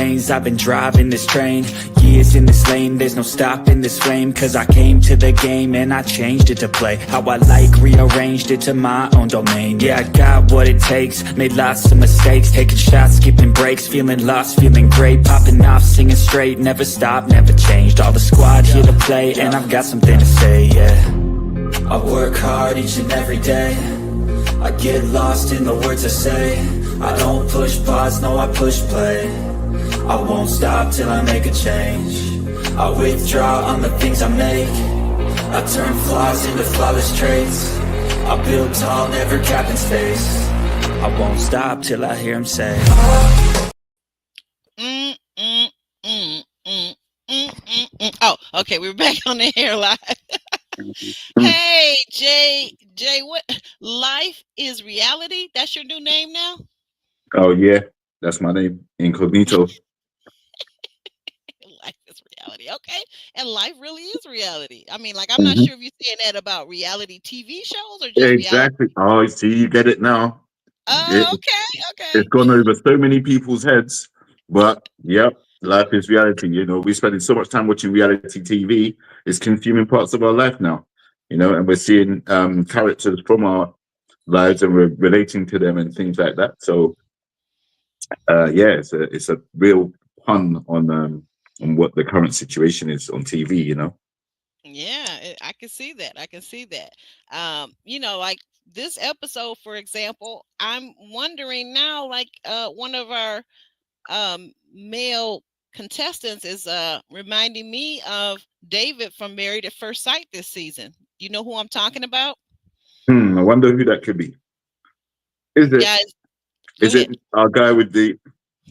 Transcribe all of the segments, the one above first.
lanes, I've been driving this train. Years in this lane, there's no stopping this flame. Cause I came to the game and I changed it to play how I like, rearranged it to my own domain. Yeah, I got what it takes, made lots of mistakes, taking shots, skipping breaks, feeling lost, feeling great, popping off, singing straight, never stopped, never changed. All the squad here to play, and I've got something to say, yeah. I work hard each and every day, I get lost in the words I say. I don't push pause, no I push play. I won't stop till I make a change. I withdraw on the things I make. I turn flaws into flawless traits. I build tall, never capping space. I won't stop till I hear him say Oh, okay, we're back on the air live. Hey, Jay, what? Life is reality? That's your new name now? Oh yeah, that's my name, Incognito. Life is reality. Okay. And life really is reality. I mean, like, I'm not sure if you're saying that about reality TV shows or just reality. Exactly. Oh, see, you get it now. Oh, okay. It's gone over so many people's heads, but yep, life is reality. We're spending so much time watching reality TV, it's consuming parts of our life now. And we're seeing characters from our lives and we're relating to them and things like that. So yeah, it's a real pun on what the current situation is on TV. Yeah, I can see that. I can see that. Like this episode, for example, I'm wondering now, like, one of our male contestants is reminding me of David from Married at First Sight this season. Do you know who I'm talking about? I wonder who that could be. Is it? Guys, Is it our guy with the?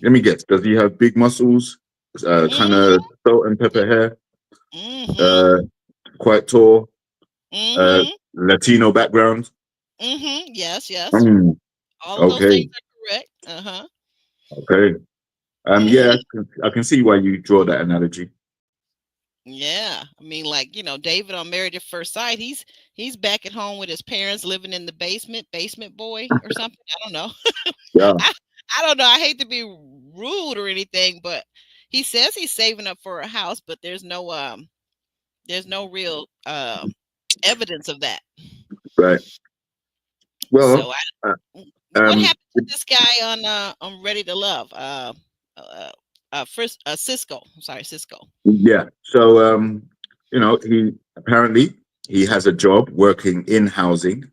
Let me guess. Does he have big muscles? Kind of salt and pepper hair. Quite tall. Latino background. Yes. All of those Okay. things are correct. Okay. Yeah, I can see why you draw that analogy. Yeah, I mean, like, David on Married at First Sight, he's back at home with his parents, living in the basement boy or something. I don't know. Yeah. I don't know. I hate to be rude or anything, but he says he's saving up for a house, but there's no real evidence of that. Right. Well, So what happened to this guy on Ready to Love? Cisco. I'm sorry, Cisco. Yeah. So he has a job working in housing.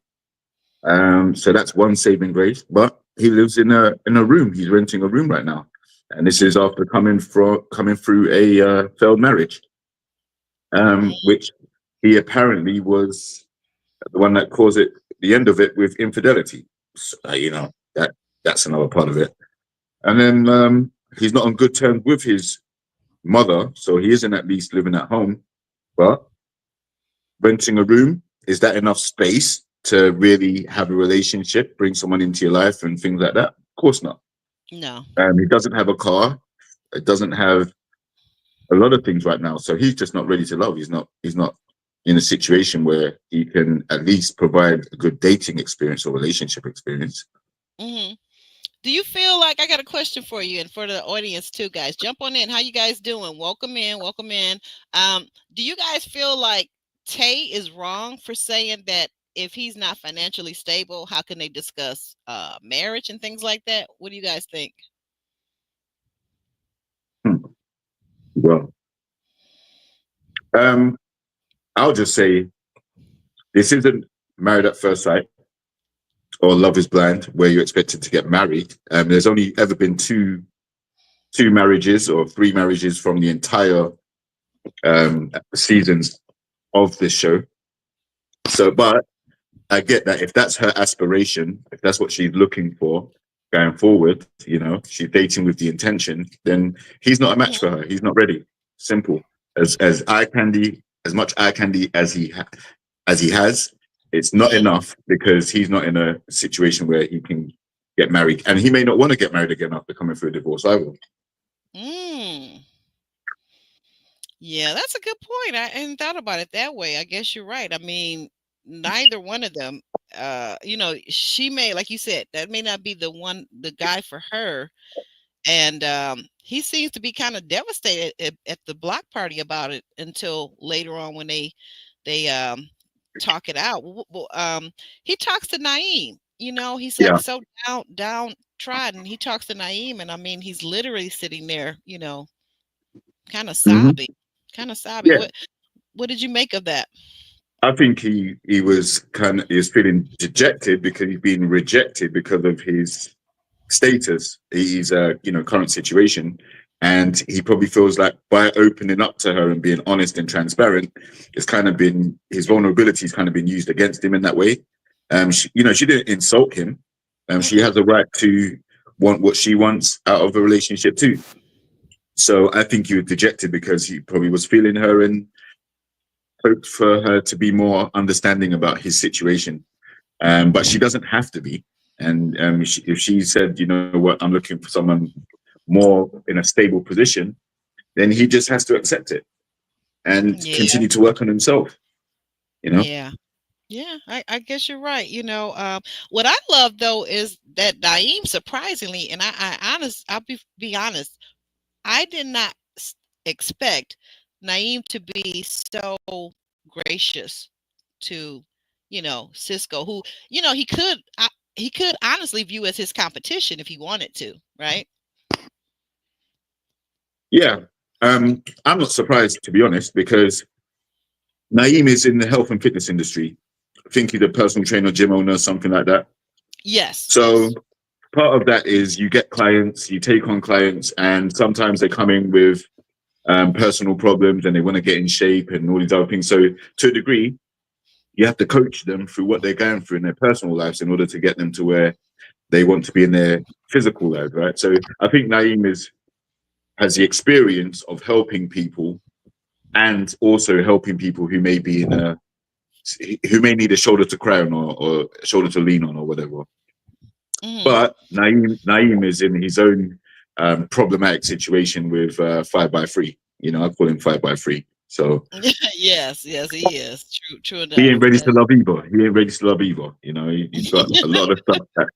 So that's one saving grace. But he lives in a room. He's renting a room right now, and this is after coming through a failed marriage, which he apparently was the one that caused the end of it with infidelity. So, that's another part of it. And then he's not on good terms with his mother, so he isn't at least living at home. But renting a room, is that enough space to really have a relationship, bring someone into your life and things like that? Of course not. No. He doesn't have a car. It doesn't have a lot of things right now. So he's just not ready to love. He's not in a situation where he can at least provide a good dating experience or relationship experience. Do you feel like, I got a question for you and for the audience too, guys? Jump on in. How you guys doing? Welcome in. Do you guys feel like Tay is wrong for saying that if he's not financially stable, how can they discuss marriage and things like that? What do you guys think? Well, I'll just say this isn't Married at First Sight or Love is Blind, where you're expected to get married. There's only ever been two marriages or three marriages from the entire seasons of this show. So, but I get that if that's her aspiration, if that's what she's looking for going forward, she's dating with the intention, then he's not a match for her. He's not ready. Simple. As eye candy, as much eye candy as he has, it's not enough because he's not in a situation where he can get married, and he may not want to get married again after coming through a divorce either. Yeah, that's a good point. I hadn't thought about it that way. I guess you're right. I mean, neither one of them, she may, like you said, that may not be the guy for her. and he seems to be kind of devastated at the block party about it until later on when they talk it out. He talks to Naeem. He's like Yeah. so downtrodden. He talks to Naeem, and I mean, he's literally sitting there, kind of Hmm. sobbing, kind of sobbing. Yeah. What did you make of that? I think he was he was feeling dejected because he's been rejected because of his status, his current situation, and he probably feels like by opening up to her and being honest and transparent, it's kind of been his vulnerability's kind of been used against him in that way. She didn't insult him. She Mm-mm. has a right to want what she wants out of a relationship too. So I think he was dejected because he probably was feeling her and hoped for her to be more understanding about his situation. But she doesn't have to be. And if she said, you know what, I'm looking for someone more in a stable position, then he just has to accept it and Yeah, continue to work on himself. You know? yeah. Yeah, I guess you're right. What I love though is that Daim surprisingly, and I'll be honest, I did not expect Naeem to be so gracious to, Cisco, who, he could honestly view as his competition if he wanted to, right? Yeah. I'm not surprised, to be honest, because Naeem is in the health and fitness industry. I think he's a personal trainer, gym owner, something like that. Yes, So yes. part of that is you get clients, you take on clients, and sometimes they come in with personal problems and they want to get in shape and all these other things. So to a degree, you have to coach them through what they're going through in their personal lives in order to get them to where they want to be in their physical life, right? So I think Naeem has the experience of helping people and also helping people who may be who may need a shoulder to cry on or a shoulder to lean on or whatever. Hmm. But Naeem is in his own problematic situation with 5x3. I call him 5x3. So Yes, yes, he is. True he enough. ain't ready to love either. He ain't ready to love either. He's got a lot of stuff that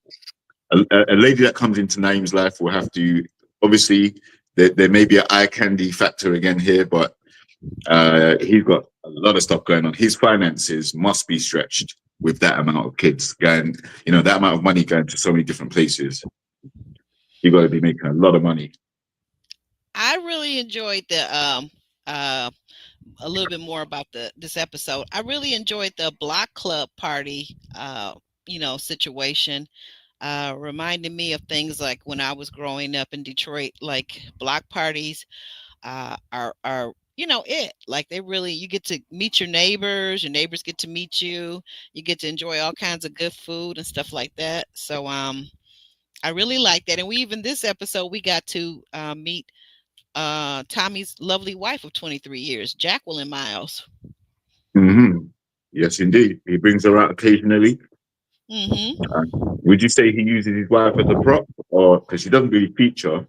a lady that comes into Naeem's life will have to, obviously, there may be an eye candy factor again here, but he's got a lot of stuff going on. His finances must be stretched with that amount of kids going, that amount of money going to so many different places. You got to be making a lot of money. I really enjoyed uh a little bit more about this episode. I really enjoyed the block club party situation. Reminding me of things like when I was growing up in Detroit, like block parties are it, like they really, you get to meet your neighbors get to meet you, you get to enjoy all kinds of good food and stuff like that. So I really like that. And we even this episode we got to meet Tommy's lovely wife of 23 years, Jacqueline Miles. Hmm. Yes, indeed. He brings her out occasionally. Hmm. Uh, would you say he uses his wife as a prop, or because she doesn't really feature,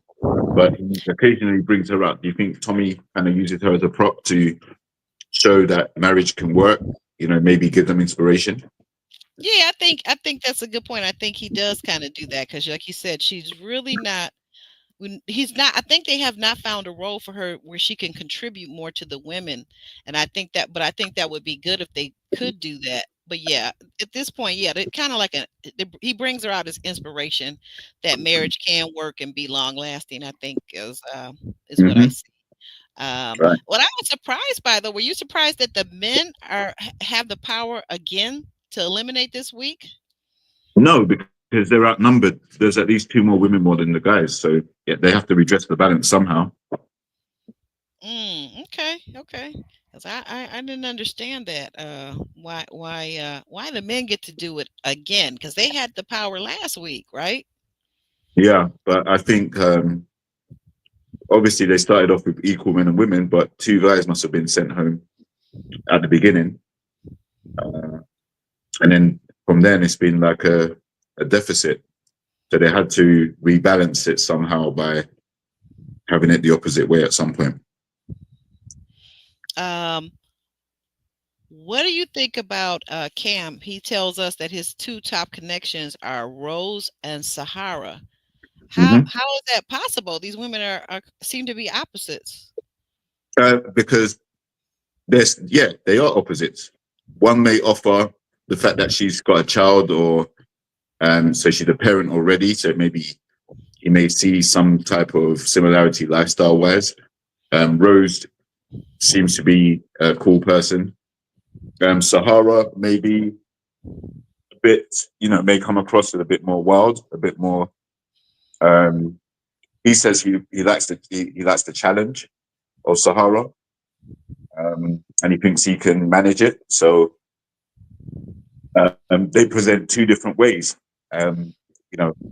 but he occasionally brings her out? Do you think Tommy kind of uses her as a prop to show that marriage can work? Maybe give them inspiration. Yeah, I think that's a good point. I think he does kind of do that because, like you said, she's really not. When he's not, I think they have not found a role for her where she can contribute more to the women, and I think that would be good if they could do that. But yeah, at this point, yeah, it kind of like he brings her out as inspiration that marriage can work and be long lasting. I think is what I Hmm. see. Um, Right. what I was surprised by though, were you surprised that the men have the power again to eliminate this week? No, because they're outnumbered. There's at least two more women more than the guys, so yeah, they have to redress the balance somehow. Okay, okay. 'Cause I didn't understand that. Why the men get to do it again? Because they had the power last week, right? Yeah, but I think obviously they started off with equal men and women, but two guys must have been sent home at the beginning, uh, and then from then it's been like a deficit. So they had to rebalance it somehow by having it the opposite way at some point. Um, what do you think about Cam? He tells us that his two top connections are Rose and Sahara. How Hmm. how is that possible? These women are seem to be opposites. Because they are opposites. One may offer the fact that she's got a child, or so she's a parent already. So maybe you may see some type of similarity lifestyle wise. Rose seems to be a cool person. Sahara maybe a bit, may come across as a bit more wild, a bit more. Um, he says he likes he likes the challenge of Sahara, and he thinks he can manage it. So they present two different ways.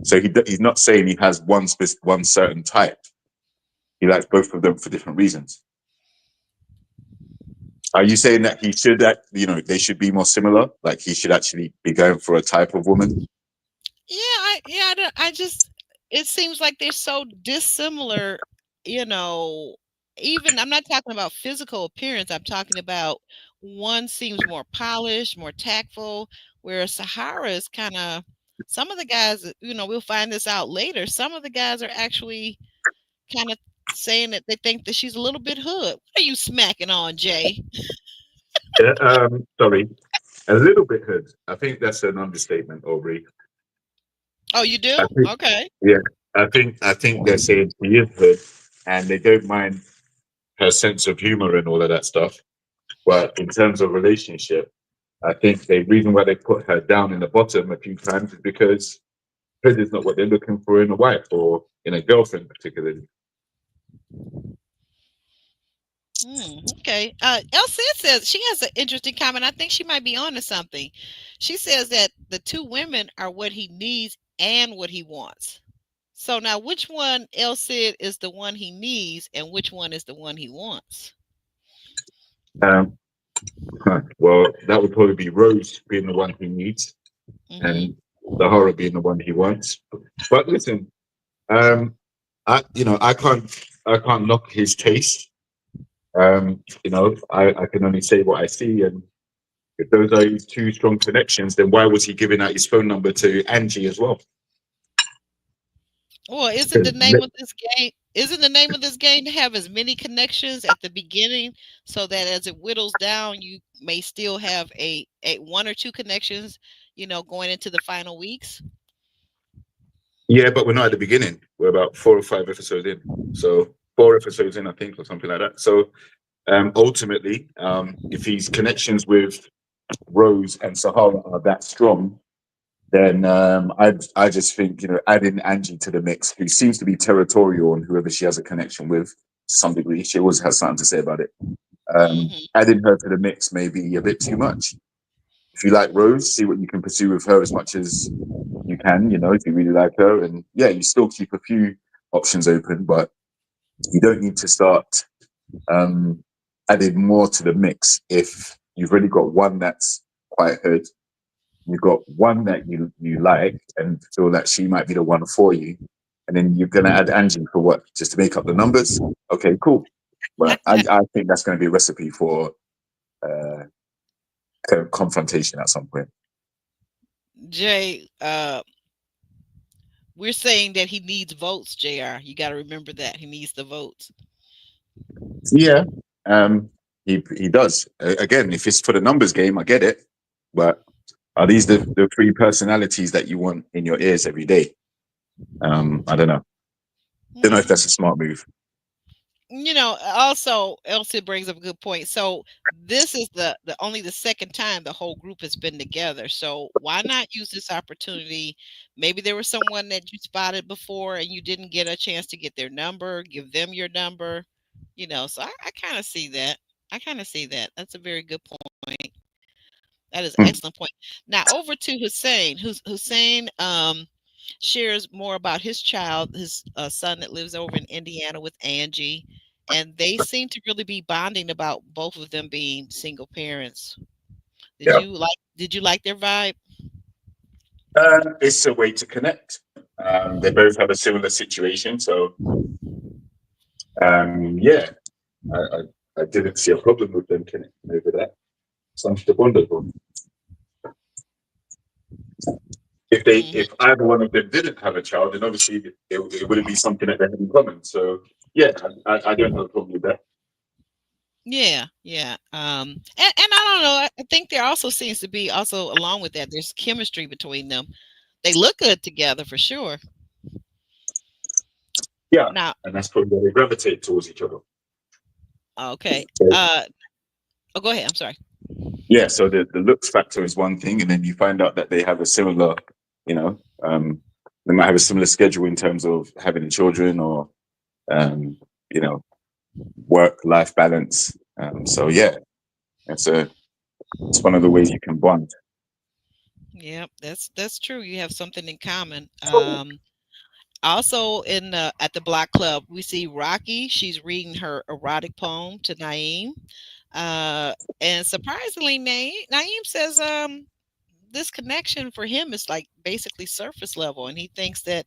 So he's not saying he has one certain type. He likes both of them for different reasons. Are you saying that he should they should be more similar? Like he should actually be going for a type of woman? I just it seems like they're so dissimilar, you know. Even I'm not talking about physical appearance. I'm talking about one seems more polished, more tactful, whereas Sahara is kind of some of the guys, we'll find this out later. Some of the guys are actually kind of saying that they think that she's a little bit hood. What are you smacking on, Jay? Sorry, a little bit hood. I think that's an understatement, Aubrey. Oh, you I do? think, Okay. yeah, I think they're saying she is hood, and they don't mind her sense of humor and all of that stuff. But in terms of relationship, I think the reason why they put her down in the bottom a few times is because hood is not what they're looking for in a wife or in a girlfriend, particularly. Okay. Elsie says she has an interesting comment. I think she might be onto something. She says that the two women are what he needs and what he wants. So now, which one, Elsie, is the one he needs, and which one is the one he wants? Um, well, that would probably be Rose being the one he needs, Mm-hmm. and Sahara being the one he wants. But listen, I can't knock his taste. I can only say what I see, and if those are his two strong connections, then why was he giving out his phone number to Angie as well? Well, isn't the name of this game? Isn't the name of this game to have as many connections at the beginning, so that as it whittles down, you may still have a one or two connections, going into the final weeks. Yeah, but we're not at the beginning. We're about 4 or 5 episodes in. So 4 episodes in, I think, or something like that. So ultimately, if his connections with Rose and Sahara are that strong, then I just think adding Angie to the mix, who seems to be territorial on whoever she has a connection with to some degree, she always has something to say about it. Hmm. Adding her to the mix may be a bit too much. If you like Rose, see what you can pursue with her as much as you can. If you really like her, and yeah, you still keep a few options open, but you don't need to start um, adding more to the mix if you've already got one that's quite good. You've got one that you like and feel that she might be the one for you, and then you're gonna add Angie for what? Just to make up the numbers? Okay, cool. But I think that's going to be a recipe for uh, confrontation at some point. Jay, we're saying that he needs votes, JR. You got to remember that. He needs the votes. Yeah, he does. Again, if it's for the numbers game, I get it. But are these the three personalities that you want in your ears every day? I don't know. Don't know if Hmm. that's a smart move. Also, Elsie brings up a good point. So this is the only the second time the whole group has been together. So why not use this opportunity? Maybe there was someone that you spotted before and you didn't get a chance to get their number, give them your number. So I kind of see that. I kind of see that. That's a very good point. That is an Hmm. excellent point. Now over to Hussein. Hussein shares more about his child, his son that lives over in Indiana with Angie, and they seem to really be bonding about both of them being single parents. Did Yeah, you like? Did you like their vibe? it's a way to connect. They both have a similar situation, so yeah, I didn't see a problem with them connecting over that. Something wonderful. Mhm. if either one of them didn't have a child, then obviously it wouldn't be something that they had in common. So yeah, I don't have a problem with that. Yeah, yeah. And I don't know. I think there also seems to be also along with that, there's chemistry between them. They look good together for sure. Yeah, Now, and that's probably where they gravitate towards each other. okay. So, Oh, go ahead. I'm sorry. yeah, so the looks factor is one thing, and then you find out that they have a similar, you know, they might have a similar schedule in terms of having children or, um, you know, work-life balance. So yeah, it's one of the ways you can bond. Yep, that's true. You have something in common. Also in at the Block Club, we see Rocky. She's reading her erotic poem to Naeem. Uh, and surprisingly, Naeem says this connection for him is like basically surface level, and he thinks that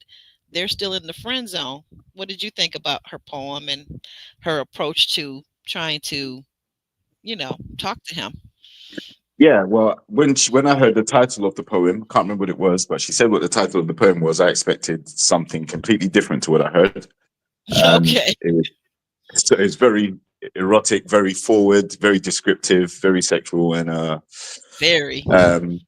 they're still in the friend zone. What did you think about her poem and her approach to trying to, talk to him? Yeah, well, when I heard the title of the poem, I can't remember what it was, but she said what the title of the poem was. I expected something completely different to what I heard. Okay, It was so it's very erotic, very forward, very descriptive, very sexual, and very. um,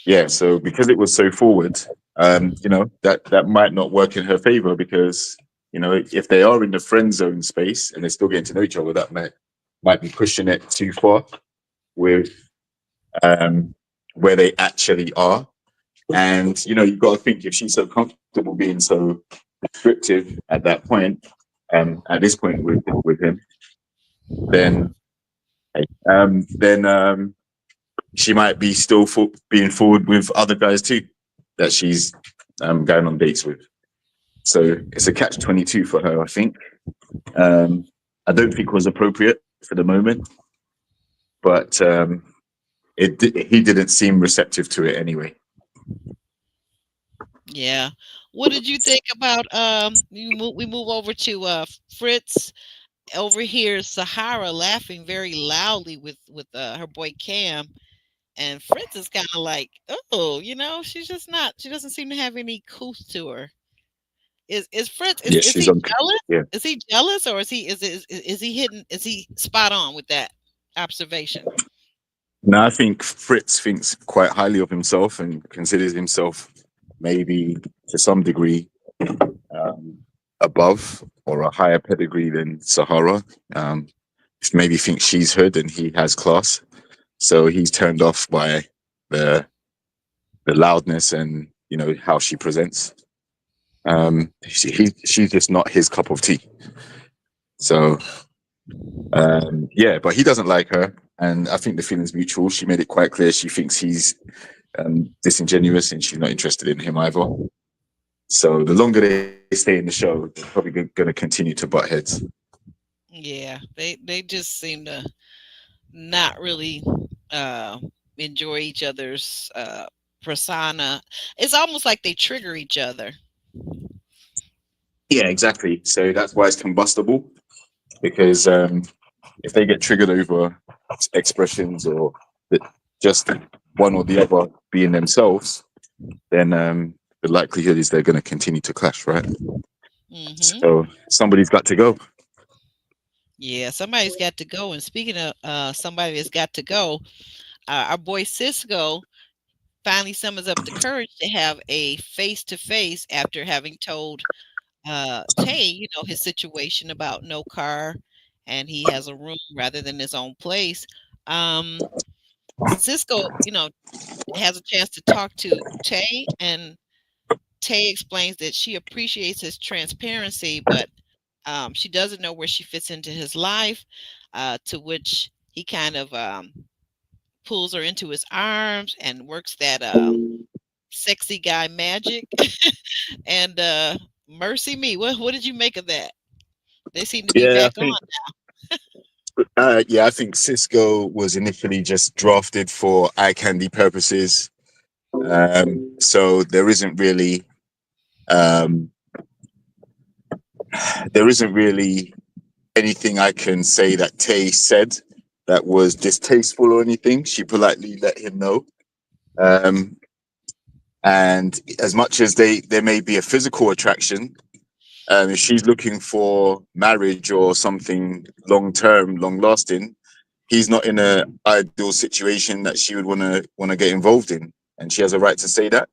yeah. So because it was so forward, that might not work in her favor because if they are in the friend zone space and they're still getting to know each other, that might be pushing it too far with where they actually are. And you've got to think if she's so comfortable being so descriptive at that point, at this point with him, then she might be still being forward with other guys too that she's going on dates with. So it's a catch-22 for her, I think. I don't think it was appropriate for the moment, but he didn't seem receptive to it anyway. Yeah. What did you think about we move over to Fritz over here, Sahara laughing very loudly with her boy Cam, and Fritz is kind of like, oh, she's just not. She doesn't seem to have any couth to her. Is Fritz Yeah, is she's he on. jealous? Yeah. Is he jealous, or is he hitting? Is he spot on with that observation? No, I think Fritz thinks quite highly of himself and considers himself maybe to some degree above or a higher pedigree than Sahara. Um, maybe thinks she's hood and he has class, so he's turned off by the the loudness and how she presents. She's just not his cup of tea. So yeah, but he doesn't like her, and I think the feeling's mutual. She made it quite clear she thinks he's disingenuous and she's not interested in him either. So the longer they stay in the show, they're probably going to continue to butt heads. Yeah, they just seem to not really uh, enjoy each other's persona. It's almost like they trigger each other. Yeah, exactly. So that's why it's combustible, because if they get triggered over expressions or just one or the other being themselves, then the likelihood is they're going to continue to clash, right? Hmm. So somebody's got to go. Yeah, somebody's got to go. And speaking of somebody that's got to go, our boy Cisco finally summons up the courage to have a face to face after having told Tay, his situation about no car and he has a room rather than his own place. Cisco, has a chance to talk to Tay, and Tay explains that she appreciates his transparency, but she doesn't know where she fits into his life. To which he kind of pulls her into his arms and works that sexy guy magic. And mercy me, what did you make of that? They seem to be Yeah, back on. I think Cisco was initially just drafted for eye candy purposes. So um, there isn't really anything I can say that Tay said that was distasteful or anything. She politely let him know. Um, And as much as there may be a physical attraction, if she's looking for marriage or something long term, long lasting, he's not in a ideal situation that she would want to get involved in, and she has a right to say that.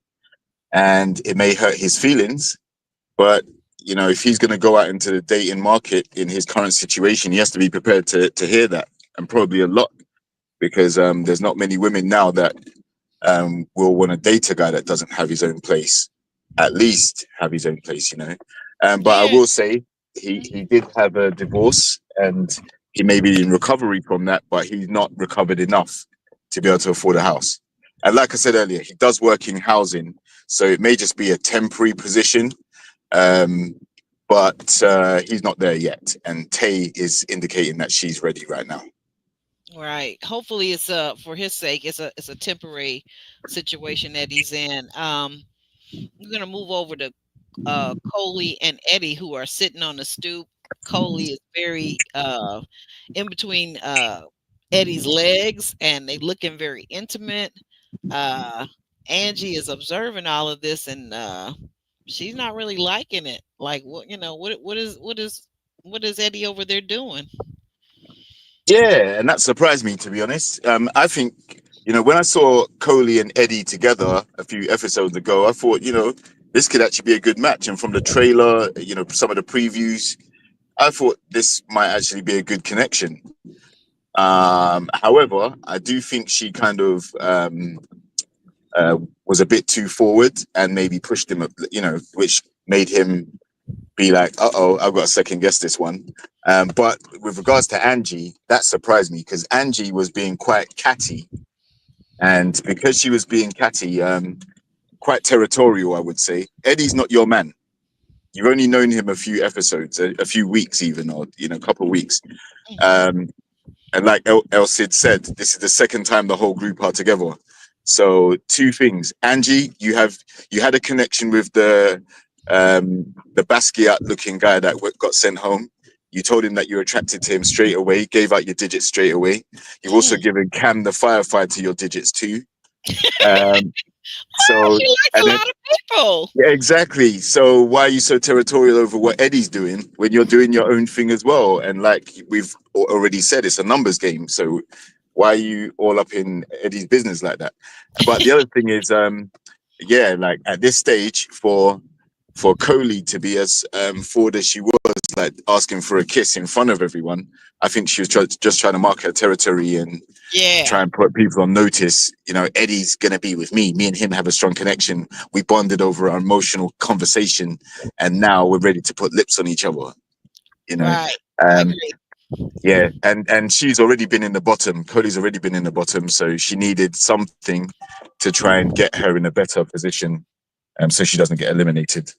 And it may hurt his feelings, but you know, if he's going to go out into the dating market in his current situation, he has to be prepared to hear that, and probably a lot, because there's not many women now that will want to date a guy that doesn't have his own place, at least have his own place, you know. But I Yeah. will say he did have a divorce, and he may be in recovery from that, but he's not recovered enough to be able to afford a house. And like I said earlier, he does work in housing, so it may just be a temporary position. Um, but he's not there yet, and Tay is indicating that she's ready right now. Right. Hopefully it's for his sake, it's a temporary situation that he's in. We're gonna move over to Coley and Eddie, who are sitting on the stoop. Coley is very in between Eddie's legs, and they looking very intimate. Angie is observing all of this, and she's not really liking it. Like, what is Eddie over there doing? Yeah, and that surprised me, to be honest. I think, you know, when I saw Coley and Eddie together a few episodes ago, I thought, you know, this could actually be a good match. And from the trailer, you know, some of the previews, I thought this might actually be a good connection. However, I do think she kind of was a bit too forward and maybe pushed him, you know, which made him be like, "Uh-oh, I've got to second guess this one." But with regards to Angie, that surprised me, because Angie was being quite catty, and because she was being catty, quite territorial, I would say. Eddie's not your man. You've only known him a few episodes, a few weeks even, or you know, a couple of weeks. Um, and like El Cid said, this is the second time the whole group are together. So two things: Angie, you had a connection with the Basquiat looking guy that got sent home. You told him that you're attracted to him straight away, gave out your digits straight away. You've also given Cam the firefighter your digits too. So, She likes a and then, lot of people. yeah, exactly. So why are you so territorial over what Eddie's doing when you're doing your own thing as well? And like we've already said, it's a numbers game. So why are you all up in Eddie's business like that? But the other thing is, yeah, like at this stage for Coley to be as forward as she was, like asking for a kiss in front of everyone, I think she was just trying to mark her territory and Yeah. try and put people on notice. You know, Eddie's gonna be with me. Me and him have a strong connection. We bonded over our emotional conversation, and now we're ready to put lips on each other. You know, Right. I um, agree. yeah, and she's already been in the bottom. Cody's already been in the bottom, so she needed something to try and get her in a better position, so she doesn't get eliminated.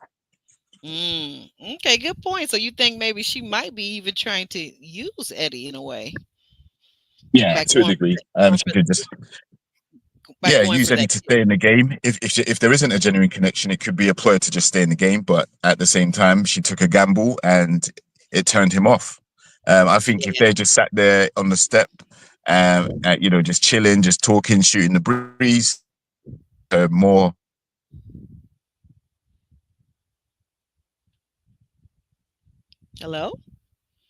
Okay, good point. So you think maybe she might be even trying to use Eddie in a way Yeah, by to a going degree. going She for could just by going use for Eddie that to kiss? stay in the game. If there isn't a genuine connection, it could be a ploy to just stay in the game. But at the same time, she took a gamble and it turned him off. I think if Yeah. they just sat there on the step, you know, just chilling, just talking, shooting the breeze, more Hello?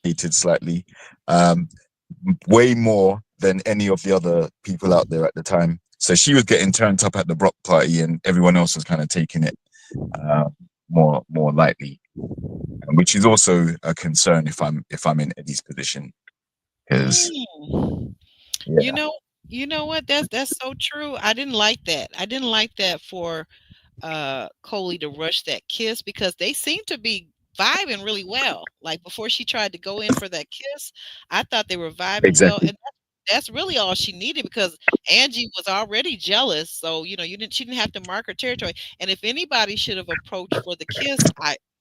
hated slightly, um, way more than any of the other people out there at the time. So she was getting turned up at the block party, and everyone else was kind of taking it uh, more lightly, which is also a concern if I'm in Eddie's position, because Mm. You yeah, know, you know what? That's so true. I didn't like that. I didn't like that for Coley to rush that kiss because they seem to be vibing really well. Like before she tried to go in for that kiss, I thought they were vibing well, exactly. and that's really all she needed because Angie was already jealous. So she didn't have to mark her territory. And if anybody should have approached for the kiss,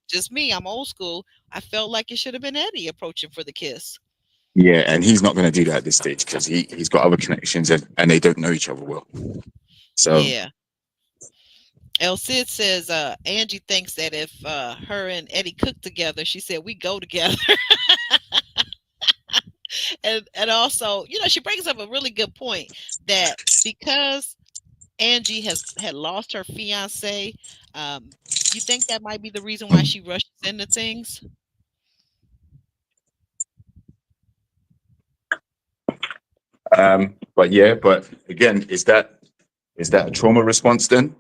just me, I'm old school. I felt like it should have been Eddie approaching for the kiss. Yeah, and he's not going to do that at this stage because he's got other connections, and they don't know each other well. So Yeah. El Cid says Angie thinks that if her and Eddie cook together, she said we go together. And also, she brings up a really good point that because Angie had lost her fiance. You think that might be the reason why she rushes into things? But yeah, but again, is that a trauma response then?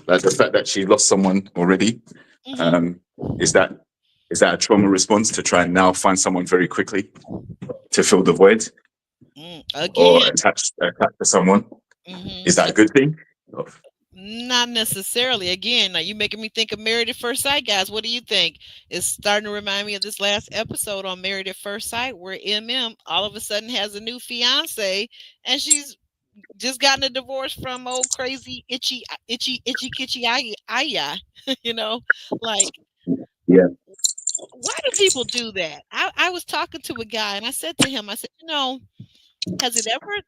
Like the fact that she lost someone already, Hmm. um, is that is that a trauma response to try and now find someone very quickly to fill the void or Again, attach to someone? hmm Is that a good thing? not necessarily. Again, now you making me think of Married at First Sight, guys. What do you think? It's starting to remind me of this last episode on Married at First Sight, where MM all of a sudden has a new fiance, and she's just gotten a divorce from old crazy itchy kitchy aya. You know, like, Yeah. why do people do that? I was talking to a guy and I said to him, I said, has it ever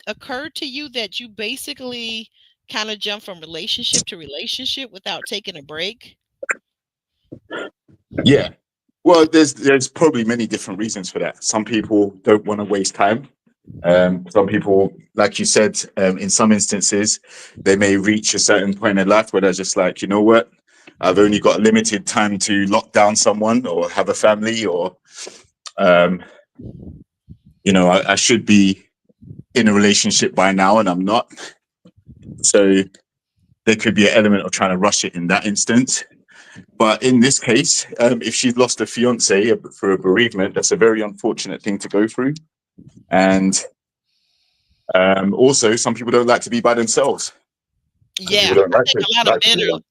occurred to you that you basically kind of jump from relationship to relationship without taking a break? Yeah. Well, there's probably many different reasons for that. Some people don't want to waste time. Some people, like you said, in some instances, they may reach a certain point in life where they're just like, you know what, I've only got limited time to lock down someone or have a family, or um, I should be in a relationship by now and I'm not. So there could be an element of trying to rush it in that instance. But in this case, if she's lost a fiance for a bereavement, that's a very unfortunate thing to go through. And also, some people don't like to be by themselves. Some Yeah, people don't I like think to a lot of like to men be are. alone.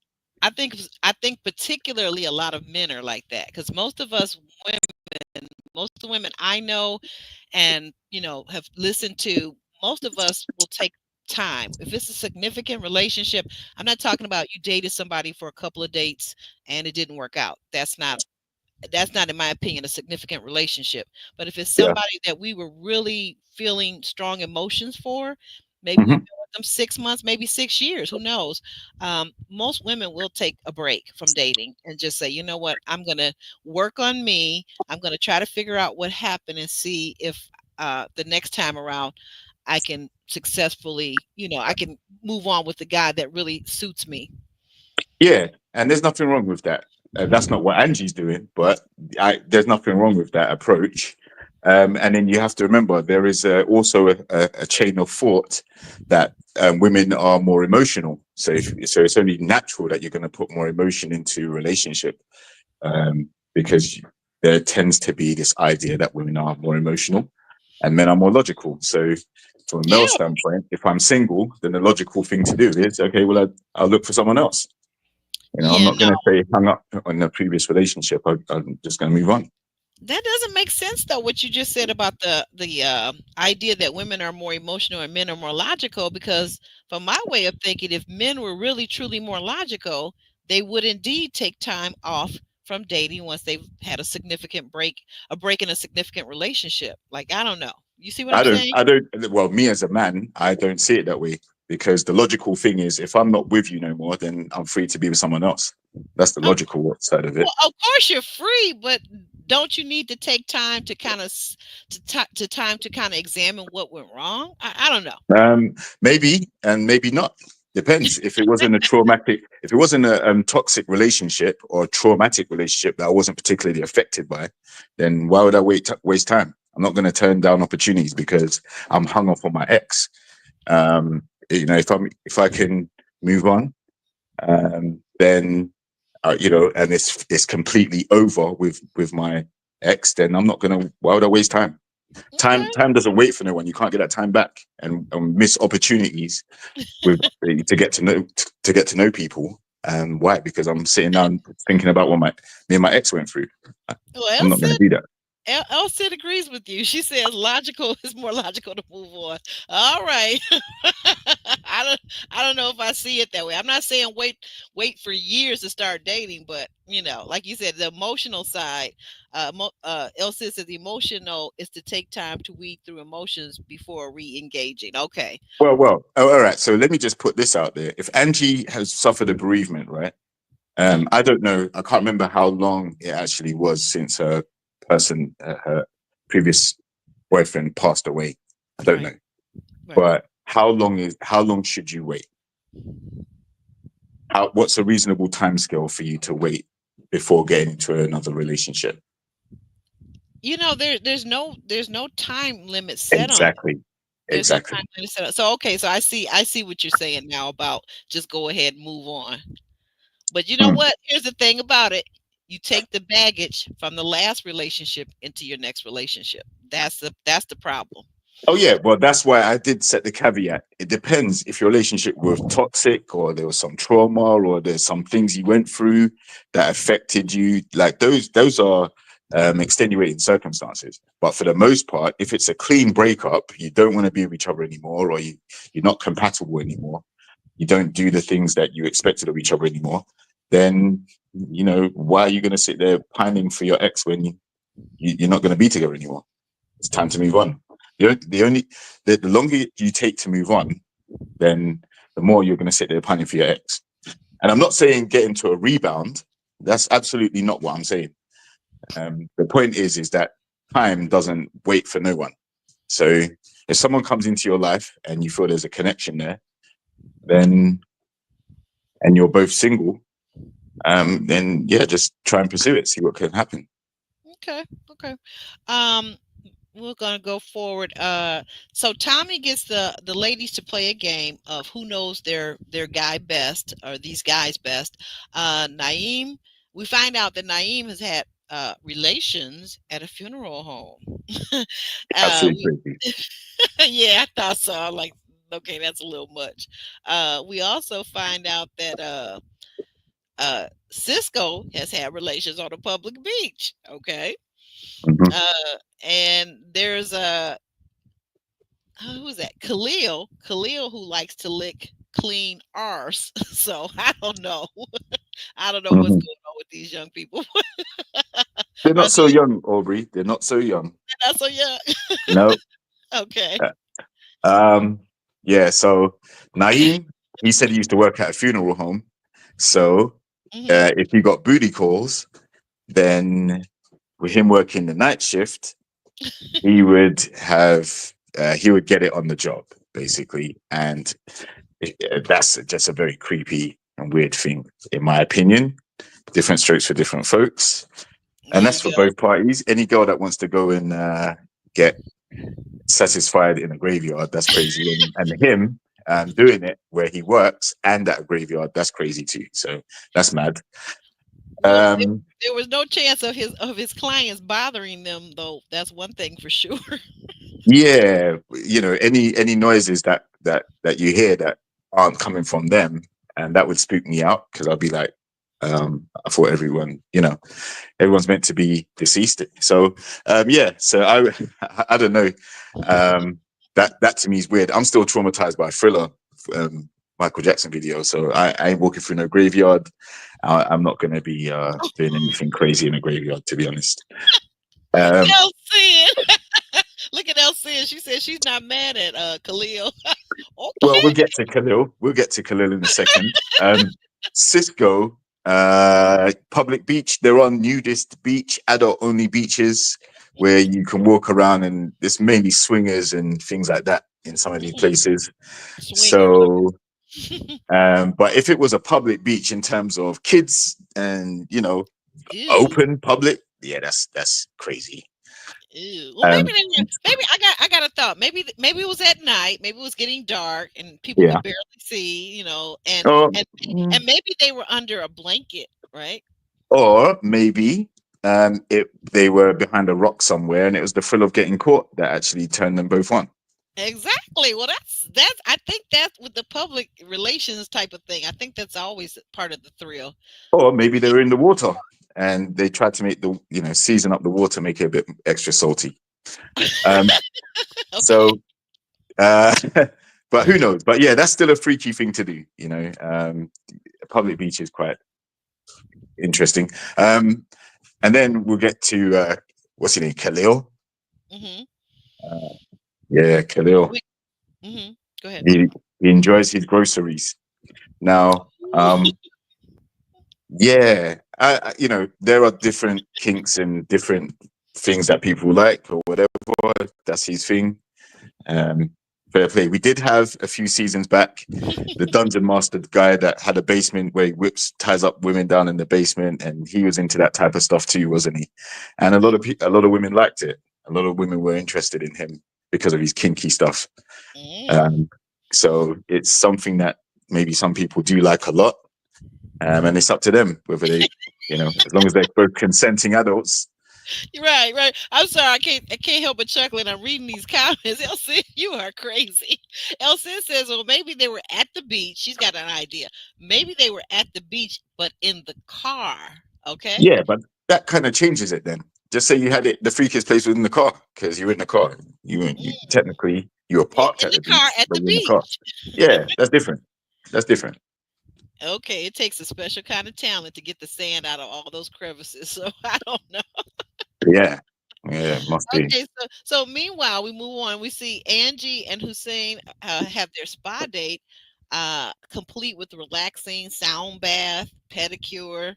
I think particularly a lot of men are like that, because most of us women, most of the women I know and have listened to, most of us will take time. If it's a significant relationship, I'm not talking about you dated somebody for a couple of dates and it didn't work out. That's not, in my opinion, a significant relationship. But if it's Yeah. somebody that we were really feeling strong emotions for, maybe we've Hmm. been with them 6 months, maybe 6 years, who knows? Most women will take a break from dating and just say, you know what, I'm going to work on me. I'm going to try to figure out what happened and see if the next time around I can successfully, I can move on with the guy that really suits me. Yeah, and there's nothing wrong with that. That's not what Angie's doing, but there's nothing wrong with that approach. And then you have to remember there is also a chain of thought that women are more emotional. So it's only natural that you're going to put more emotion into a relationship, because there tends to be this idea that women are more emotional and men are more logical. So from a Yeah, male standpoint, if I'm single, then the logical thing to do is, okay, well, I'll look for someone else. I'm yeah, not going to say hung up on the previous relationship. I'm just going to move on. that doesn't make sense though, what you just said about the idea that women are more emotional and men are more logical, because from my way of thinking, if men were really truly more logical, they would indeed take time off from dating once they've had a break in a significant relationship. Like, I don't know. You see what I'm saying? I don't, well, me as a man, I don't see it that way, because the logical thing is if I'm not with you no more, then I'm free to be with someone else. That's the Of, logical side of it. well, of course you're free, but don't you need to take time to kind of to time to kind of examine what went wrong? I don't know. Maybe, and maybe not. Depends. If it wasn't a toxic relationship or a traumatic relationship that I wasn't particularly affected by, then why would I waste time? I'm not going to turn down opportunities because I'm hung up on my ex. If I can move on, then and it's completely over with my ex, then I'm not gonna. Why would I waste time? Okay. Time doesn't wait for no one. You can't get that time back, and miss opportunities with to get to know people. Why? Because I'm sitting down thinking about what me and my ex went through. I'm Well, not going to do that. Elsid agrees with you. She says logical is more logical to move on. All right. I don't know if I see it that way. I'm not saying wait for years to start dating, but like you said, the emotional side. Elsid says the emotional is to take time to weed through emotions before re-engaging. Okay. All right. So let me just put this out there. If Angie has suffered a bereavement, right? I don't know. I can't remember how long it actually was since her previous boyfriend passed away. I don't Right. know. Right. But how long should you wait? What's a reasonable time scale for you to wait before getting into another relationship? You know, there's no time limit set on it. Exactly. There's no Exactly. time limit set on. So okay, so I see what you're saying now about just go ahead and move on. But you know Mm. what? Here's the thing about it. You take the baggage from the last relationship into your next relationship. That's the problem. Oh yeah, well that's why I did set the caveat. It depends if your relationship was toxic or there was some trauma or there's some things you went through that affected you. Like those are extenuating circumstances. But for the most part, if it's a clean breakup, you don't want to be with each other anymore, or you're not compatible anymore, you don't do the things that you expected of each other anymore, then why are you going to sit there pining for your ex when you're not going to be together anymore? It's time to move on. The longer you take to move on, then the more you're going to sit there pining for your ex. And I'm not saying get into a rebound. That's absolutely not what I'm saying. The point is that time doesn't wait for no one. So if someone comes into your life and you feel there's a connection there, then and you're both single, then yeah, just try and pursue it, see what can happen. Okay. Okay. Um, we're gonna go forward. So Tommy gets the ladies to play a game of who knows their guy best or these guys best. Naeem, we find out that Naeem has had relations at a funeral home. We, Absolutely crazy. yeah, I thought so. I'm like, okay, that's a little much. We also find out that Cisco has had relations on a public beach. Okay. Mhm. And there's a who's that? Khalil who likes to lick clean arse. So I don't know. I don't know what's Mhm. going on with these young people. They're Are not so they young, Aubrey. They're not so young. not so young? No. Okay. Um, yeah, so Naeem, he said he used to work at a funeral home. So Hmm. if he got booty calls, then with him working the night shift, he would he would get it on the job, basically. And that's just a very creepy and weird thing, in my opinion. Different strokes for different folks. And There that's you for go. both parties. Any girl that wants to go and get satisfied in a graveyard, that's crazy. And him doing it where he works and at a graveyard, that's crazy too. So that's mad. Well, Um, there was no chance of his clients bothering them, though. That's one thing for sure. yeah, any noises that you hear that aren't coming from them, and that would spook me out because I'd be like, I thought everyone's meant to be deceased. So yeah, so I don't know. That to me is weird. I'm still traumatized by Thriller, Michael Jackson video. So I ain't walking through no graveyard. I'm not going to be doing anything crazy in a graveyard, to be honest. Um, Elsie, look at Elsie. She said she's not mad at Khalil. well, Okay. We'll get to Khalil in a second. Cisco, public beach. They're on nudist beach, adult only beaches where you can walk around, and there's mainly swingers and things like that in some of these Mhm. places. Swingers. So, but if it was a public beach in terms of kids and Ew. open public, yeah, that's crazy. Ew. Well, maybe Um, they were. Maybe I got a thought. Maybe it was at night. Maybe it was getting dark and people yeah. could barely see. You know, and Or, and and maybe they were under a blanket, right? or maybe they were behind a rock somewhere, and it was the thrill of getting caught that actually turned them both on. Exactly. Well, that's. I think that's with the public relations type of thing. I think that's always part of the thrill. Or maybe they were in the water and they tried to make season up the water, make it a bit extra salty. Um, Okay. so, uh, but who knows? But yeah, that's still a freaky thing to do. A public beach is quite interesting. And then we'll get to what's his name, Khalil. Mm-hmm. Uh, yeah, Khalil. Mm-hmm. Go ahead. He, he enjoys his groceries now. Yeah, there are different kinks and different things that people like or whatever. That's his thing. Um, Fair play. We did have a few seasons back the dungeon master guy that had a basement where he ties up women down in the basement, and he was into that type of stuff too, wasn't he? And a lot of women liked it. A lot of women were interested in him because of his kinky stuff. Mm. Um, so it's something that maybe some people do like a lot, and it's up to them whether they, as long as they're both consenting adults. Right, right. I'm sorry, I can't help but chuckle, and I'm reading these comments. Elsie, you are crazy. Elsie says, well, maybe they were at the beach. She's got an idea. Maybe they were at the beach, but in the car. Okay. Yeah, but that kind of changes it then. Just say you had it, the freakiest place was in the car because you were in the car. You Mm. technically you were parked In at the the car beach, at but the you're in the car. beach. Yeah, that's different. That's different. Okay, it takes a special kind of talent to get the sand out of all those crevices. So I don't know. Yeah, yeah, must be. Okay, so meanwhile, we move on. We see Angie and Hussein have their spa date, complete with relaxing sound bath, pedicure.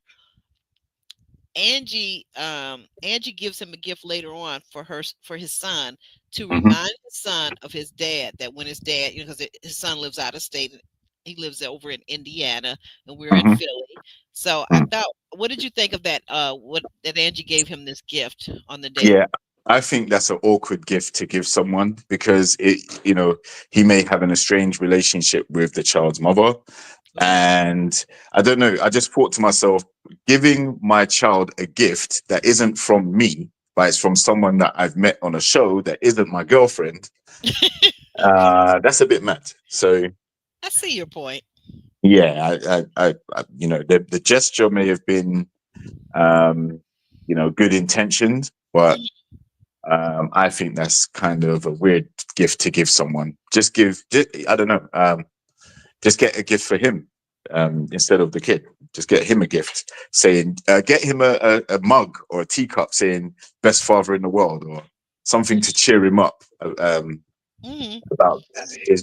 Angie gives him a gift later on for his son to Hmm. remind his son of his dad. That when his dad, because his son lives out of state, he lives over in Indiana, and we're in Hmm. Philly. So I thought, what did you think of that? What that Angie gave him this gift on the date? Yeah, I think that's an awkward gift to give someone because he may have an estranged relationship with the child's mother. Right. And I don't know, I just thought to myself, giving my child a gift that isn't from me, but it's from someone that I've met on a show that isn't my girlfriend, that's a bit mad. So I see your point. yeah, the gesture may have been, good intentioned, but Mhm. I think that's kind of a weird gift to give someone. I don't know. Just get a gift for him instead of the kid. Just get him a gift saying, get him a mug or a teacup saying "best father in the world" or something to cheer him up Mhm. about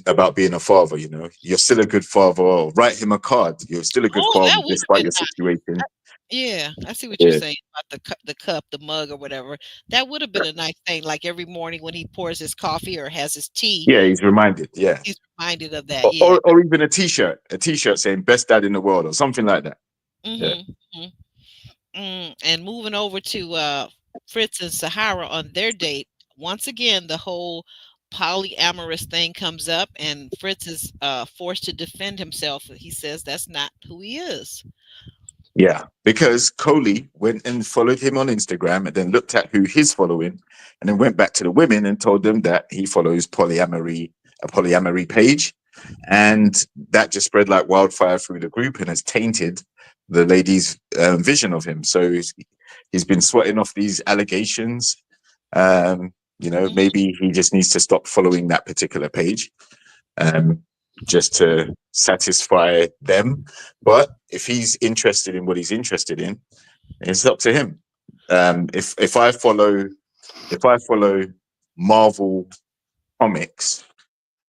about being a father. You're still a good father. Or write him a card. You're still a good Oh, father that would have despite been your nice. situation. Yeah, I see what you're Yeah, saying about the cup, the mug, or whatever. That would have been a nice thing. Like every morning when he pours his coffee or has his tea, yeah. He's reminded. Yeah. he's reminded of that. Or, Yeah. or, or even a t-shirt saying "best dad in the world" or something like that. Yeah. Mm-hmm. And moving over to Fritz and Sahara on their date, once again the whole polyamorous thing comes up, and Fritz is forced to defend himself. He says that's not who he is. Yeah, because Coley went and followed him on Instagram and then looked at who he's following and then went back to the women and told them that he follows a polyamory page. And that just spread like wildfire through the group and has tainted the lady's vision of him. So he's been sweating off these allegations. Mhm. Maybe he just needs to stop following that particular page. Um, just to satisfy them. But if he's interested in what he's interested in, it's up to him. If I follow Marvel comics,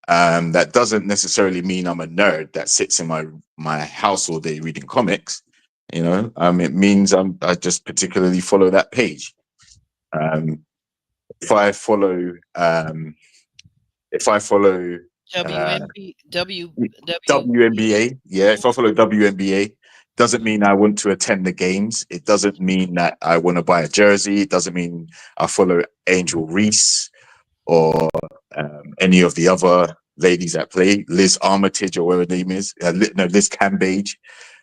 that doesn't necessarily mean I'm a nerd that sits in my house all day reading comics. It means I just particularly follow that page. Um, if I follow if I follow uh, WNB W W. WNBA, yeah. Mhm. If I follow WNBA, doesn't mean I want to attend the games. It doesn't mean that I want to buy a jersey. It doesn't mean I follow Angel Reese or any of the other ladies that play, Liz Armitage or whatever her name is. Liz Cambage.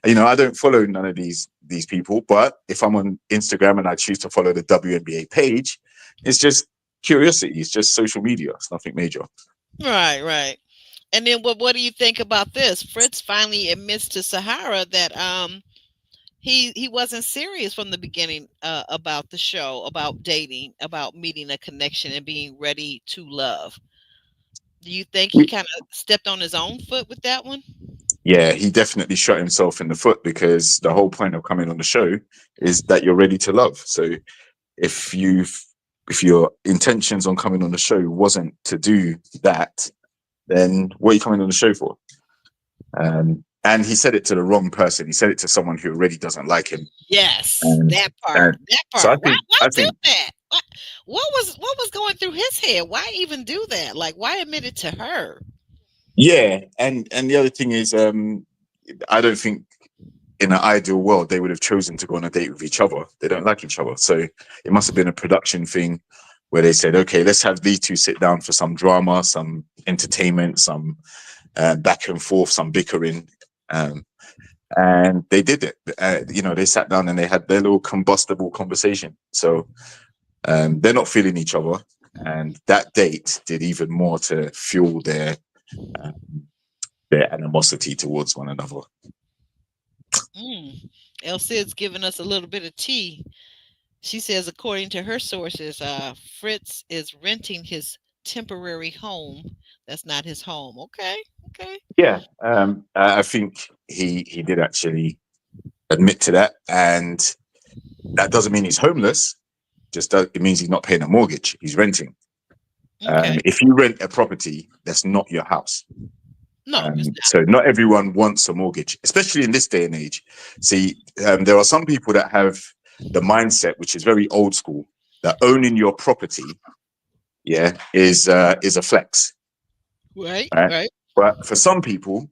I don't follow none of these people. But if I'm on Instagram and I choose to follow the WNBA page, it's just curiosity. It's just social media. It's nothing major. Right, right. And then what do you think about this? Fritz finally admits to Sahara that he wasn't serious from the beginning about the show, about dating, about meeting a connection and being ready to love. Do you think he kind of stepped on his own foot with that one? Yeah, he definitely shot himself in the foot because the whole point of coming on the show is that you're ready to love. So if your intentions on coming on the show wasn't to do that, then what are you coming on the show for? And he said it to the wrong person. He said it to someone who already doesn't like him. Yes, And, that part. and That so I part. Why think why I do think that? what was going through his head? Why even do that? Like, why admit it to her? Yeah, and the other thing is, I don't think in an ideal world they would have chosen to go on a date with each other. They don't like each other, so it must have been a production thing where they said, okay, let's have these two sit down for some drama, some entertainment, some back and forth, some bickering. And they did it. They sat down and they had their little combustible conversation. So they're not feeling each other, and that date did even more to fuel um, their animosity towards one another. El Cid's giving us a little bit of tea. She says, according to her sources, Fritz is renting his temporary home. That's not his home. Okay. Yeah, I think he did actually admit to that, and that doesn't mean he's homeless. It means he's not paying a mortgage. He's renting. Okay. If you rent a property, that's not your house. No, it's not. So not everyone wants a mortgage, especially in this day and age. See, there are some people that have the mindset, which is very old school, that owning your property, is a flex. Right. But for some people,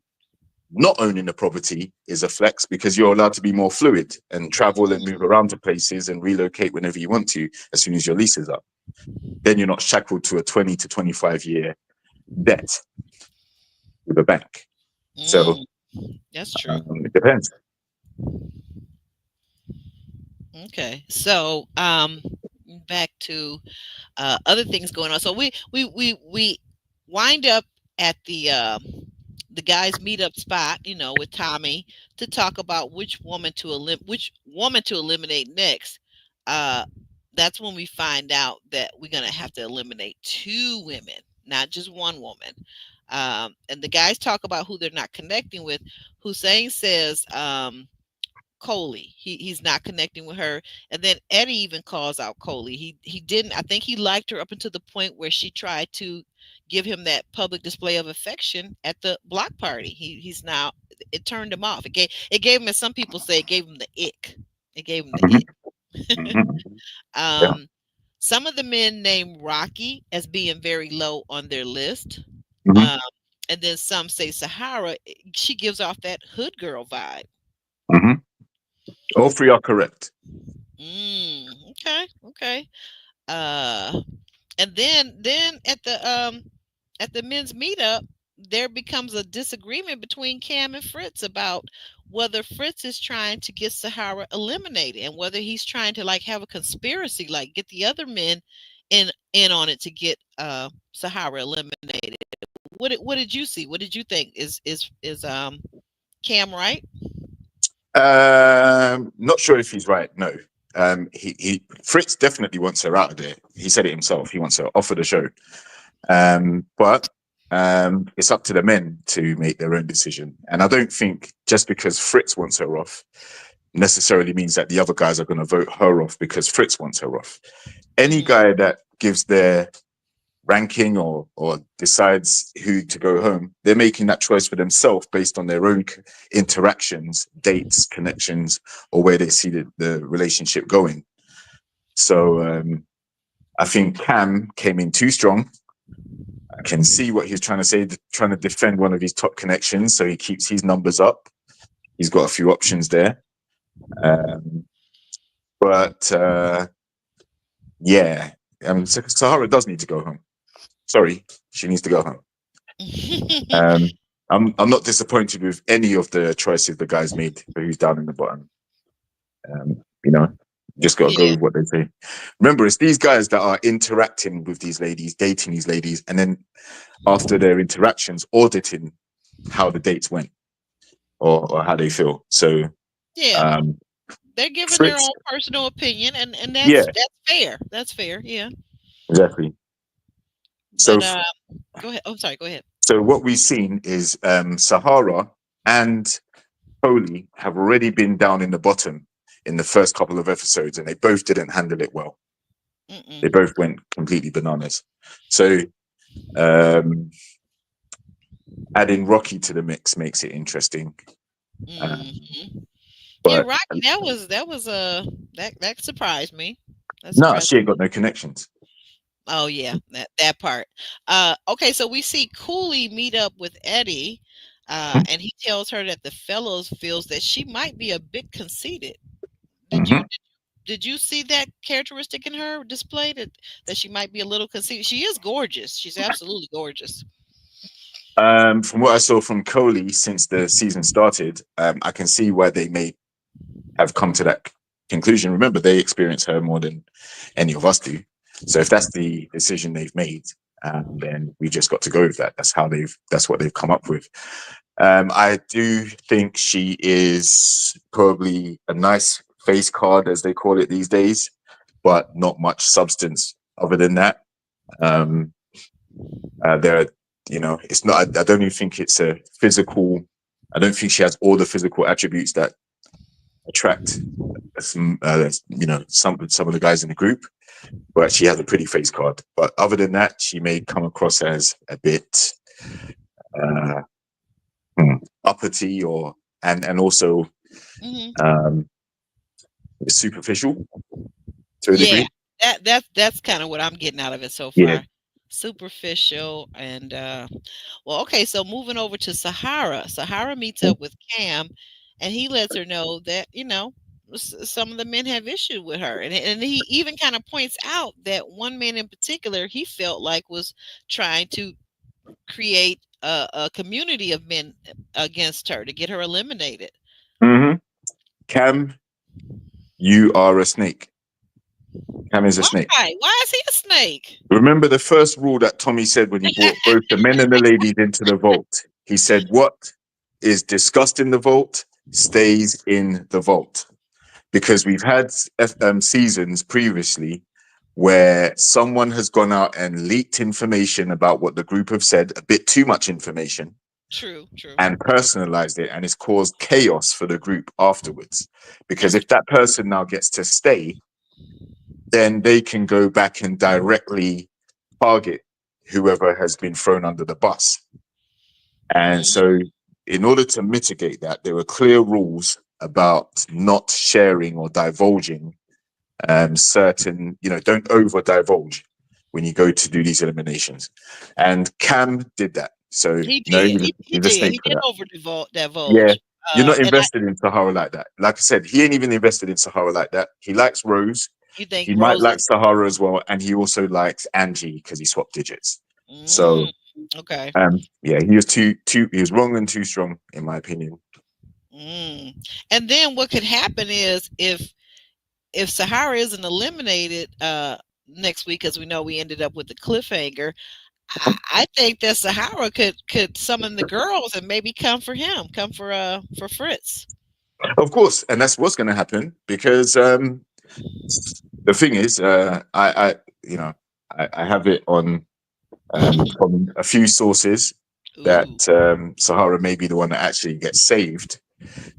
not owning the property is a flex because you're allowed to be more fluid and travel and move around to places and relocate whenever you want to as soon as your lease is up. Then you're not shackled to a 20 to 25 year debt with a bank. So that's true. It depends. Okay. So back to other things going on. So we wind up at the guys meetup spot, with Tommy to talk about which woman to eliminate next. That's when we find out that we're gonna have to eliminate 2 women, not just 1 woman. And the guys talk about who they're not connecting with. Hussein says Coley. He's not connecting with her. And then Eddie even calls out Coley. He didn't. I think he liked her up until the point where she tried to give him that public display of affection at the block party. He's now, it turned him off. It gave him, as some people say, it gave him the ick. It gave him the ick. Some of the men named Rocky as being very low on their list. And then some say Sahara. She gives off that hood girl vibe. All 3 are correct. Okay. And then at the men's meetup, there becomes a disagreement between Cam and Fritz about whether Fritz is trying to get Sahara eliminated and whether he's trying to have a conspiracy, get the other men in on it to get Sahara eliminated. What did you see? What did you think? Is Cam right? Not sure if he's right. No. Fritz definitely wants her out of there. He said it himself. He wants her off of the show. But it's up to the men to make their own decision. And I don't think just because Fritz wants her off necessarily means that the other guys are going to vote her off because Fritz wants her off. Any guy that gives their ranking or decides who to go home, they're making that choice for themselves based on their own interactions, dates, connections, or where they see the relationship going. So I think Cam came in too strong. I can see what he's trying to say, trying to defend one of his top connections, so he keeps his numbers up. He's got a few options there. Sahara does need to go home. Sorry, she needs to go home. I'm not disappointed with any of the choices the guys made for who's down in the bottom. Just got to go with what they say. Remember, it's these guys that are interacting with these ladies, dating these ladies, and then after their interactions, auditing how the dates went or how they feel. So they're giving their own personal opinion, and that's fair. That's fair. Yeah, exactly. So go ahead. I'm sorry. Go ahead. So what we've seen is Sahara and Coley have already been down in the bottom in the first couple of episodes, and they both didn't handle it well. They both went completely bananas. So adding Rocky to the mix makes it interesting. Rocky, that surprised me. No, she ain't got no connections. Oh yeah, that part. Okay, so we see Cooley meet up with Eddie, and he tells her that the fellows feels that she might be a bit conceited. Did you Mhm. did you see that characteristic in her displayed, that she might be a little conceited? She is gorgeous. She's absolutely gorgeous. From what I saw from Coley since the season started, I can see why they may have come to that conclusion. Remember, they experience her more than any of us do. So if that's the decision they've made, then we just got to go with that. That's what they've come up with. I do think she is probably a nice face card, as they call it these days, but not much substance other than that. Um, there are, it's not. I don't even think it's a physical. I don't think she has all the physical attributes that attract some of the guys in the group, but she has a pretty face card. But other than that, she may come across as a bit uh, uppity and also Hmm. um, superficial to a Yeah, degree. that's kind of what I'm getting out of it so Yeah. far. Superficial and well, okay, so moving over to Sahara. Sahara meets up with Cam, and he lets her know that, some of the men have issue with her, and he even kind of points out that one man in particular he felt like was trying to create a community of men against her to get her eliminated. hmm Cam, you are a snake. Cam is a Why? snake. Why is he a snake? Remember the first rule that Tommy said when he brought both the men and the ladies into the vault? He said, "What is discussed in the vault stays in the vault." Because we've had seasons previously where someone has gone out and leaked information about what the group have said, a bit too much information, True, true. and personalized it, and it's caused chaos for the group afterwards. Because That's if that person now gets to stay, then they can go back and directly target whoever has been thrown under the bus. And mm, so, in order to mitigate that, there were clear rules about not sharing or divulging certain, don't over divulge when you go to do these eliminations. And Cam did that. So, he no, did. He he's a did. snake He for did that. over Yeah. divulge. You're not And I invested in Sahara like that. Like I said, he ain't even invested in Sahara like that. He likes Rose. you think He might Rose like is Sahara as well. And he also likes Angie because he swapped digits. mm, So, okay. yeah, he was he was wrong and too strong, in my opinion. Mm. And then what could happen is if Sahara isn't eliminated next week, because we know we ended up with the cliffhanger, I think that Sahara could summon the girls and maybe come for him, come for Fritz. Of course, and that's what's going to happen because the thing is, I have it on from a few sources that Ooh. Sahara may be the one that actually gets saved.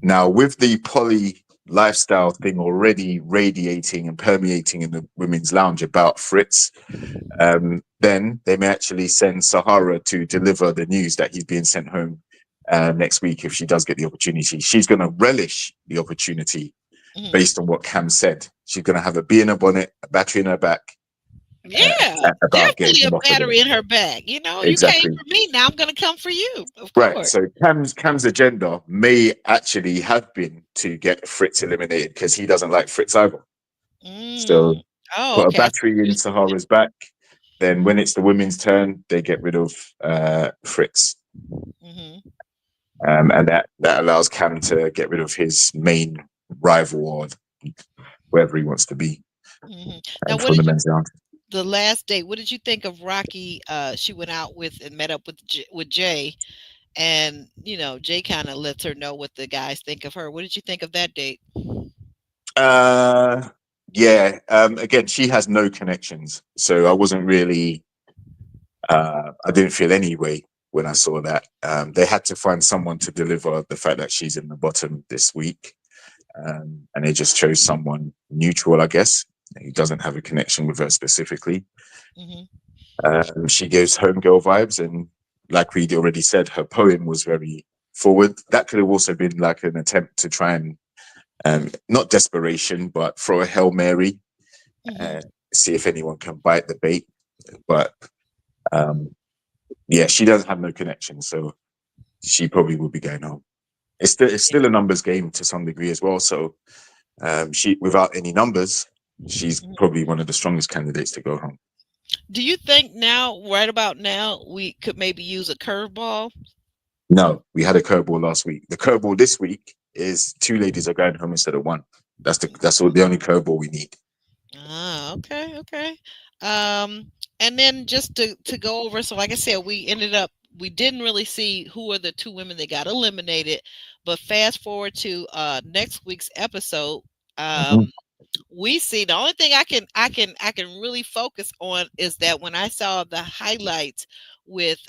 Now, with the poly lifestyle thing already radiating and permeating in the women's lounge about Fritz, then they may actually send Sahara to deliver the news that he's being sent home next week if she does get the opportunity. She's going to relish the opportunity Mhm. based on what Cam said. She's going to have a bee in her bonnet, a battery in her back Yeah, about getting definitely a him off of there. battery in her back. You came Exactly. for me, now I'm gonna come for you. Of Right. course. So Cam's agenda may actually have been to get Fritz eliminated because he doesn't like Fritz either. So Mm. Oh, put a okay. I see battery what in you're saying. Sahara's back. Then when it's the women's turn, they get rid of Fritz. Mhm. And that allows Cam to get rid of his main rival or wherever he wants to be Mhm. Now, what from the did you men's round. the last date? What did you think of Rocky? She went out with and met up with Jay, and Jay kind of lets her know what the guys think of her. What did you think of that date? Uh, yeah. Again, she has no connections, so I wasn't really. I didn't feel any way when I saw that. They had to find someone to deliver the fact that she's in the bottom this week, and they just chose someone neutral, I guess. Who doesn't have a connection with her specifically. Hmm. She gives homegirl vibes, and like we already said, her poem was very forward. That could have also been like an attempt to try and not desperation, but throw a hail mary, Hmm. uh, see if anyone can bite the bait. But yeah, she doesn't have no connection, so she probably will be going home. It's still a numbers game to some degree as well. So she, without any numbers, she's probably one of the strongest candidates to go home. Do you think now, right about now, we could maybe use a curveball? No, we had a curveball last week. The curveball this week is 2 ladies are going home instead of 1. That's all, the only curveball we need. Ah, okay, okay. And then just to go over, so like I said, we didn't really see who are the 2 women that got eliminated, but fast forward to next week's episode, we see the only thing I can really focus on is that when I saw the highlights with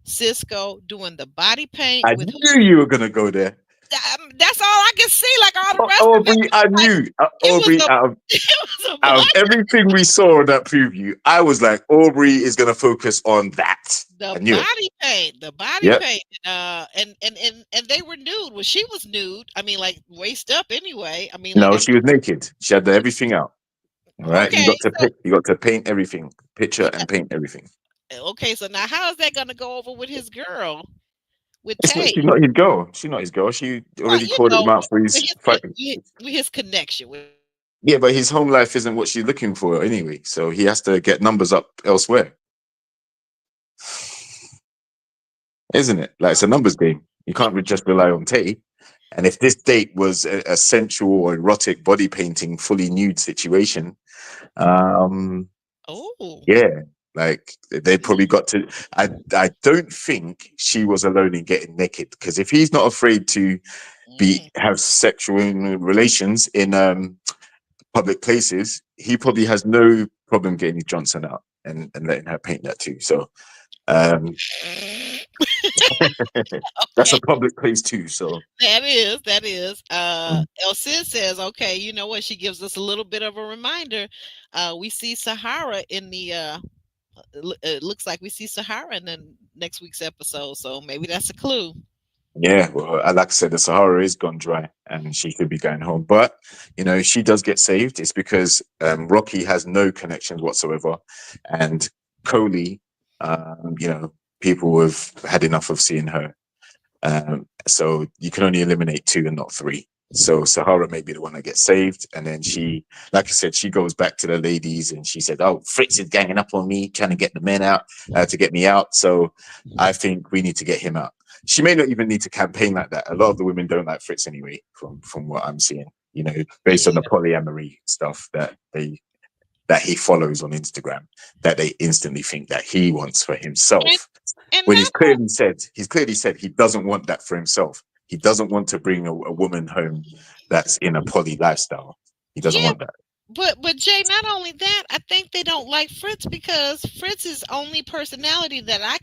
Cisco doing the body paint I with knew you were gonna go there. that's all I can see. Like all the rest of it, Aubrey, I like knew. it was Aubrey, a out of, it was a out of blunder. everything we saw in that preview, I was like, Aubrey is gonna focus on that. The I knew it. body paint, the body Yep. paint, and they were nude. Well, she was nude. I mean, like waist up anyway. I mean, like No, I she was naked. She had everything out. All right. okay, so You got to paint everything, picture and paint everything. okay, so now how is that going to go over with his girl, with It's not, Tay? she's not his girl. She's not his girl. She Well, already called him out for with his fight. with his connection with. Yeah, but his home life isn't what she's looking for anyway. So he has to get numbers up elsewhere. Isn't it? Like, it's a numbers game. You can't just rely on Tay. And if this date was a sensual or erotic body painting, fully nude situation, Oh, yeah, like they probably got to. I don't think she was alone in getting naked, because if he's not afraid to have sexual relations in public places, he probably has no problem getting his Johnson out and letting her paint that too. So that's okay. a public place too. So That is. El Cid says, okay, you know what? She gives us a little bit of a reminder. We see Sahara in the. It looks like we see Sahara in the next week's episode, so maybe that's a clue. yeah, well, like I said, the Sahara is gone dry, and she could be going home. But you know, she does get saved. It's because Rocky has no connections whatsoever, and Coley, you know, people have had enough of seeing her. So you can only eliminate 2 and not 3. So Sahara may be the one that gets saved, and then she, like I said, she goes back to the ladies and she said, "Oh, Fritz is ganging up on me, trying to get the men out to get me out. So I think we need to get him out." She may not even need to campaign like that. A lot of the women don't like Fritz anyway, from what I'm seeing. You know, based on the polyamory stuff that he follows on Instagram, that they instantly think that he wants for himself. And When he's clearly said he doesn't want that for himself. He doesn't want to bring a woman home that's in a poly lifestyle. He doesn't yeah, want that. but Jay, not only that, I think they don't like Fritz because Fritz's only personality that I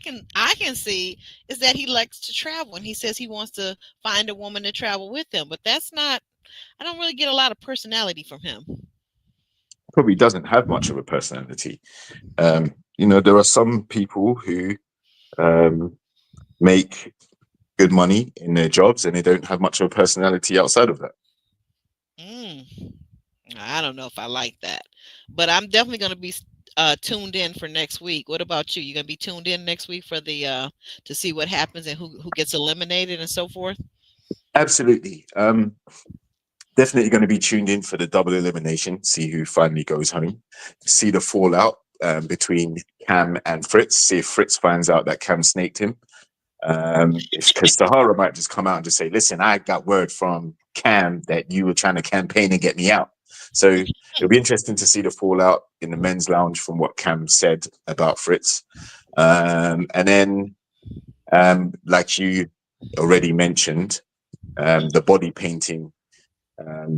can see is that he likes to travel, and he says he wants to find a woman to travel with him. But that's not. I don't really get a lot of personality from him. Probably doesn't have much of a personality. You know, there are some people who make good money in their jobs and they don't have much of a personality outside of that. I don't know if I like that, but I'm definitely going to be tuned in for next week. What about you? You going to be tuned in next week for the to see what happens and who gets eliminated and so forth? Absolutely. Definitely going to be tuned in for the double elimination, see who finally goes home, see the fallout between Cam and Fritz, see if Fritz finds out that Cam snaked him. Because Sahara might just come out and just say, "Listen, I got word from Cam that you were trying to campaign and get me out." So it'll be interesting to see the fallout in the men's lounge from what Cam said about Fritz. And then, like you already mentioned, the body painting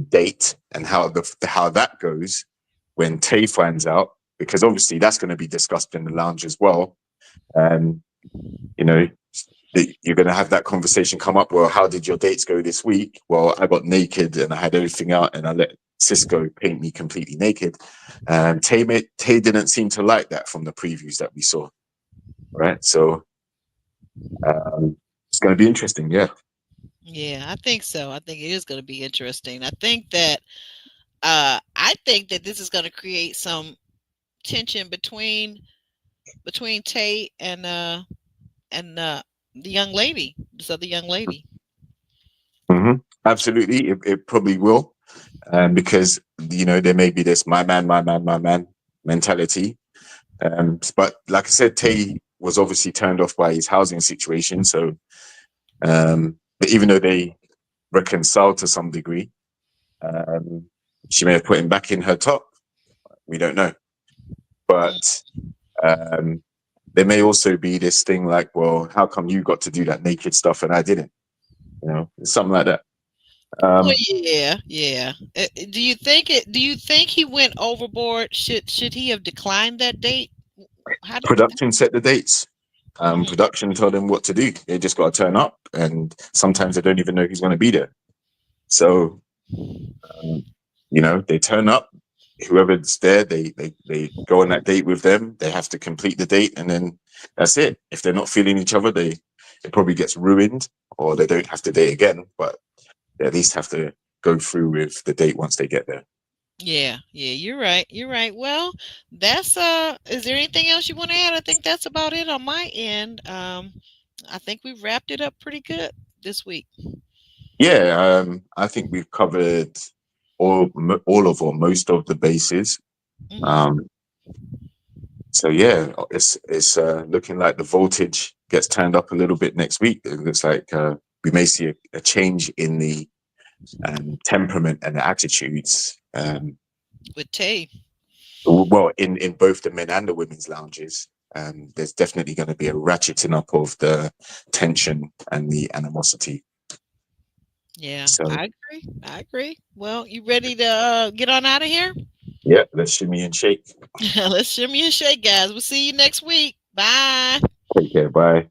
date and how that goes when Tay finds out, because obviously that's going to be discussed in the lounge as well. You know, you're going to have that conversation come up. Well, how did your dates go this week? Well, I got naked and I had everything out and I let Cisco paint me completely naked. Tay didn't seem to like that from the previews that we saw. Right. So it's going to be interesting. Yeah. Yeah, I think so. I think it is going to be interesting. I think that this is going to create some tension between Tay and the young lady, this other young lady. Absolutely, it probably will, because there may be this my man mentality. But like I said, Tay was obviously turned off by his housing situation. So, but even though they reconciled to some degree, she may have put him back in her top. We don't know. But there may also be this thing like, well, how come you got to do that naked stuff and I didn't? Something like that. Well, yeah. Do you think he went overboard? Should he have declined that date? How do you Production set the dates. Production told them what to do. They just got to turn up, and sometimes they don't even know who's going to be there. So, they turn up. Whoever's there, they go on that date with them. They have to complete the date, and then that's it. If they're not feeling each other, it probably gets ruined, or they don't have to date again. But they at least have to go through with the date once they get there. Yeah, you're right. Well, that's is there anything else you want to add? I think that's about it on my end. I think we've wrapped it up pretty good this week. Yeah, I think we've covered all of or most of the bases. So yeah, it's looking like the voltage gets turned up a little bit next week. It looks like we may see a change in the temperament and the attitudes. With Tay. Well, in both the men and the women's lounges, there's definitely going to be a ratcheting up of the tension and the animosity. Yeah, So, I agree. Well, you ready to get on out of here? Yeah, let's shimmy and shake. Let's shimmy and shake, guys. We'll see you next week. Bye. Take care. Bye.